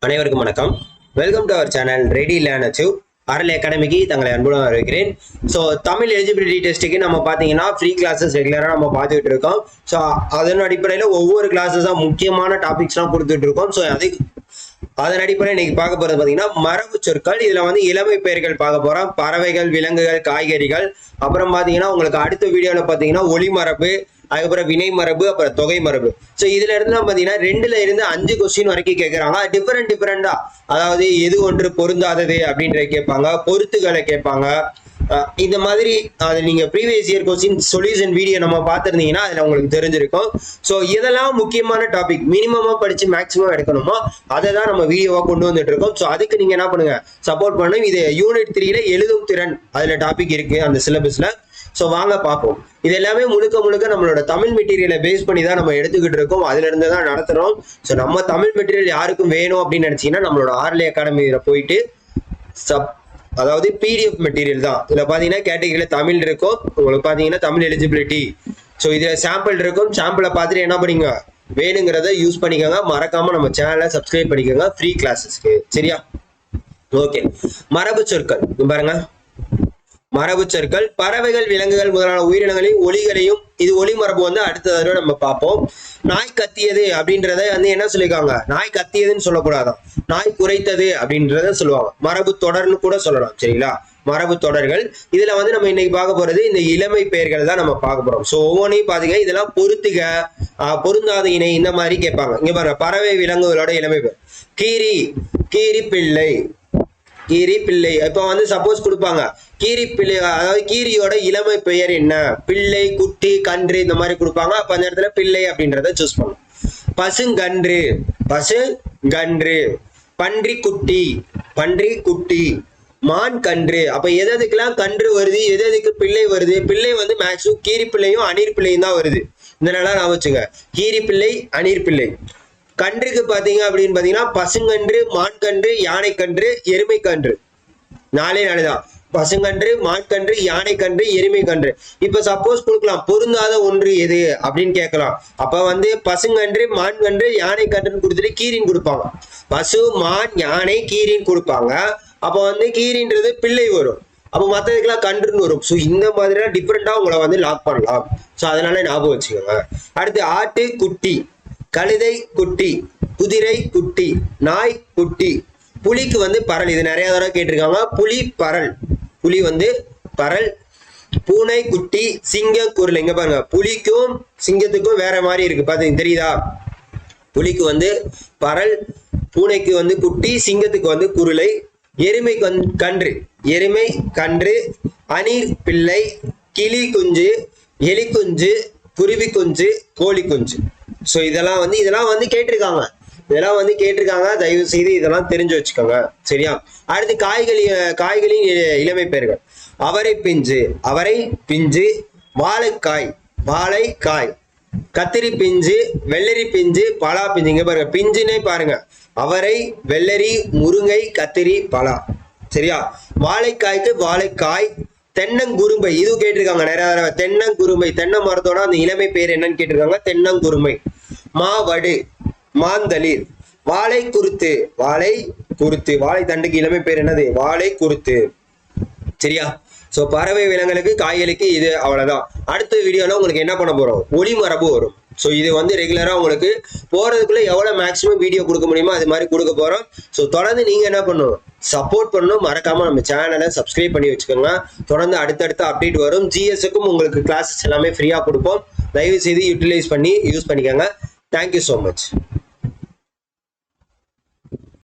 அனைவருக்கும் வணக்கம். Welcome to our channel ready learn achieve அறல் அகாடமிக்கு தங்களை அன்புடன் வரவேற்கிறேன். ஸோ தமிழ் எலிஜிபிலிட்டி டெஸ்ட்டுக்கு நம்ம பார்த்தீங்கன்னா ஃப்ரீ கிளாஸஸ் ரெகுலராக நம்ம பார்த்துக்கிட்டு இருக்கோம். ஸோ அதன் அடிப்படையில் ஒவ்வொரு கிளாஸஸாக முக்கியமான டாபிக்ஸ்லாம் கொடுத்துட்டு இருக்கோம். ஸோ அதன் அடிப்படையில் இன்னைக்கு பார்க்க போகிறது பார்த்தீங்கன்னா மரபு சொற்கள். இதில் வந்து இளமை பெயர்கள் பார்க்க போகிறோம். பறவைகள், விலங்குகள், காய்கறிகள். அப்புறம் பார்த்தீங்கன்னா உங்களுக்கு அடுத்த வீடியோவில் பார்த்தீங்கன்னா ஒளி மரபு, அதுக்கப்புறம் வினை மரபு, அப்புறம் தொகை மரபு. ஸோ இதுல இருந்து பாத்தீங்கன்னா 2ல இருந்து 5 கொஸ்டின் வரைக்கும் கேட்கறாங்க. டிஃபரெண்டா, அதாவது எது ஒன்று பொருந்தாதது அப்படின்றத கேட்பாங்க, பொருத்துகளை கேட்பாங்க. இந்த மாதிரி அது நீங்க previous year question solution video நம்ம பார்த்துருந்தீங்கன்னா அதுல உங்களுக்கு தெரிஞ்சிருக்கும். ஸோ இதெல்லாம் முக்கியமான டாபிக், மினிமமா படிச்சு மேக்ஸிமம் எடுக்கணுமோ அதை தான் நம்ம வீடியோவா கொண்டு வந்துட்டு இருக்கோம். ஸோ அதுக்கு நீங்க என்ன பண்ணுங்க, சப்போர்ட் பண்ணுங்க. இது யூனிட் 3ல எழுதும் திறன் அதுல டாபிக் இருக்கு அந்த சிலபஸ்ல. ஸோ வாங்க பார்ப்போம். இது எல்லாமே முழுக்க நம்மளோட தமிழ் மெட்டீரியலை பேஸ் பண்ணி தான் நம்ம எடுத்துக்கிட்டு இருக்கோம். அதுல இருந்து தான் நடத்துறோம். ஸோ நம்ம தமிழ் மெட்டீரியல் யாருக்கும் வேணும் அப்படின்னு நினைச்சீங்கன்னா நம்மளோட ஆர்லே அகாடமியில போயிட்டு அதாவது பிடிஎஃப் மெட்டீரியல் தான். இதுல பாத்தீங்கன்னா கேட்டகரியில தமிழ் இருக்கும், உங்களுக்கு பாத்தீங்கன்னா தமிழ் எலிஜிபிலிட்டி. ஸோ இதுல சாம்பிள் இருக்கும். சாம்பிளை பார்த்துட்டு என்ன பண்ணீங்க, வேணுங்கிறத யூஸ் பண்ணிக்கோங்க. மறக்காம நம்ம சேனலை சப்ஸ்கிரைப் பண்ணிக்கோங்க ஃப்ரீ கிளாஸஸ்க்கு. சரியா? ஓகே. மரபு சொற்கள் பாருங்க. மரபு சொற்கள் பறவைகள், விலங்குகள் முதலான உயிரினங்களையும் ஒலிகளையும், இது ஒலி மரபு வந்து அடுத்த தடவை நம்ம பார்ப்போம். நாய் கத்தியது அப்படின்றத வந்து என்ன சொல்லியிருக்காங்க, நாய் கத்தியதுன்னு சொல்லக்கூடாதான், நாய் குரைத்தது அப்படின்றத சொல்லுவாங்க. மரபு தொடர்னு கூட சொல்லலாம். சரிங்களா? மரபு தொடர்கள். இதுல வந்து நம்ம இன்னைக்கு பார்க்க போறது இந்த இளமை பெயர்கள் தான் நம்ம பார்க்க போறோம். ஸோ ஒவ்வொன்றையும் பாத்தீங்க, இதெல்லாம் பொருத்துக, பொருந்தாத இணை, இந்த மாதிரி கேட்பாங்க. இங்க பாருங்க, பறவை விலங்குகளோட இளமை பெயர். கீரி, கீரி பிள்ளை, கீரி பிள்ளை. இப்ப வந்து சப்போஸ் கொடுப்பாங்க கீரி பிள்ளை, அதாவது கீரியோட இளமை பெயர் என்ன, பிள்ளை, குட்டி, கன்று, இந்த மாதிரி கொடுப்பாங்க. அப்ப அந்த இடத்துல பிள்ளை அப்படின்றத சூஸ் பண்ணும். பசுங்கன்று, பசுங்கன்று. பன்றி குட்டி, பன்றி குட்டி. மான் கன்று. அப்ப எதுக்கெல்லாம் கன்று வருது, எதுக்கு பிள்ளை வருது, பிள்ளை வந்து மேக்ஸிமம் கீரி பிள்ளையும் அணிர் பிள்ளையும் தான் வருது. இந்த நல்லா நான் வச்சுங்க, கீரி பிள்ளை, அணிர் பிள்ளை. கன்றுக்கு பாத்தீங்க அப்படின்னு பாத்தீங்கன்னா பசுங்கன்று, மான்கன்று, யானை கன்று, எருமை கன்று. நாலே தான், பசுங்கன்று, மான்கன்று, யானை கன்று, எருமை கன்று. இப்ப சப்போஸ் கொடுக்கலாம் பொருந்தாத ஒன்று எது அப்படின்னு கேட்கலாம். அப்ப வந்து பசுங்கன்று, மான்கன்று, யானை கன்றுன்னு கொடுத்துட்டு கீரின்னு கொடுப்பாங்க. பசு, மான், யானை, கீரின்னு கொடுப்பாங்க. அப்ப வந்து கீரின்றது பிள்ளை வரும், அப்ப மற்றதுக்கெல்லாம் கன்றுன்னு வரும். ஸோ இந்த மாதிரிலாம் டிஃப்ரெண்டா உங்களை வந்து லாக் பண்ணலாம். ஸோ அதனால ஞாபகம் வச்சுக்கோங்க. அடுத்து ஆட்டு குட்டி, கழுதை குட்டி, குதிரை குட்டி, நாய் குட்டி. புலிக்கு வந்து பரல், இது நிறைய தடவை கேட்டிருக்காங்க. புலி பரல், புலி வந்து பரல். பூனை குட்டி, சிங்க குரல். இங்க பாருங்க, புலிக்கும் சிங்கத்துக்கும் வேற மாதிரி இருக்கு, பாத்தீங்க தெரியுதா? புலிக்கு வந்து பரல், பூனைக்கு வந்து குட்டி, சிங்கத்துக்கு வந்து குருளை. எருமை கன்று, எருமை கன்று. அணில் பிள்ளை, கிளி குஞ்சு, எலி குஞ்சு, குருவி குஞ்சு, கோழி குஞ்சு. ஸோ இதெல்லாம் வந்து கேட்டிருக்காங்க. தயவு செய்து இதெல்லாம் தெரிஞ்சு வச்சுக்கோங்க. சரியா? அடுத்து காய்களின் இளமை பெயர்கள். அவரை பிஞ்சு, அவரை பிஞ்சு. வாழைக்காய், வாழைக்காய். கத்திரி பிஞ்சு, வெள்ளரி பிஞ்சு, பலா பிஞ்சு. இங்க பாருங்க, பிஞ்சுனே பாருங்க, அவரை, வெள்ளரி, முருங்கை, கத்திரி, பலா. சரியா? வாழைக்காய்க்கு வாழைக்காய். தென்னங்குரும்பை, இது கேட்டிருக்காங்க நிறைய தடவை. தென்னங்குரும்பை, தென்னை மரத்தோட அந்த இளமை பெயர் என்னன்னு கேட்டிருக்காங்க, தென்னங்குருமை. மாவடு, மாந்தளிர். வாழை குருத்து, வாழை குருத்து. வாழை தண்டுக்கு இளமை பேர் என்னது, வாழை குருத்து. சரியா? சோ பறவை, விலங்குகளுக்கு, காய்களுக்கு இது அவ்வளவுதான். அடுத்த வீடியோல உங்களுக்கு என்ன பண்ண போறோம், ஒளி மரபு வரும். ஸோ இது வந்து ரெகுலரா உங்களுக்கு போறதுக்குள்ள எவ்வளவு மேக்ஸிமம் வீடியோ கொடுக்க முடியுமோ அது மாதிரி கொடுக்க போறோம். ஸோ தொடர்ந்து நீங்க என்ன பண்ணணும், சப்போர்ட் பண்ணணும். மறக்காம நம்ம சேனலை சப்ஸ்கிரைப் பண்ணி வச்சுக்கோங்க. தொடர்ந்து அடுத்தடுத்த அப்டேட் வரும். ஜிஎஸ்க்கும் உங்களுக்கு கிளாஸஸ் எல்லாமே ஃப்ரீயா கொடுப்போம். தயவு செய்து யூஸ் பண்ணிக்கோங்க. Thank you so much.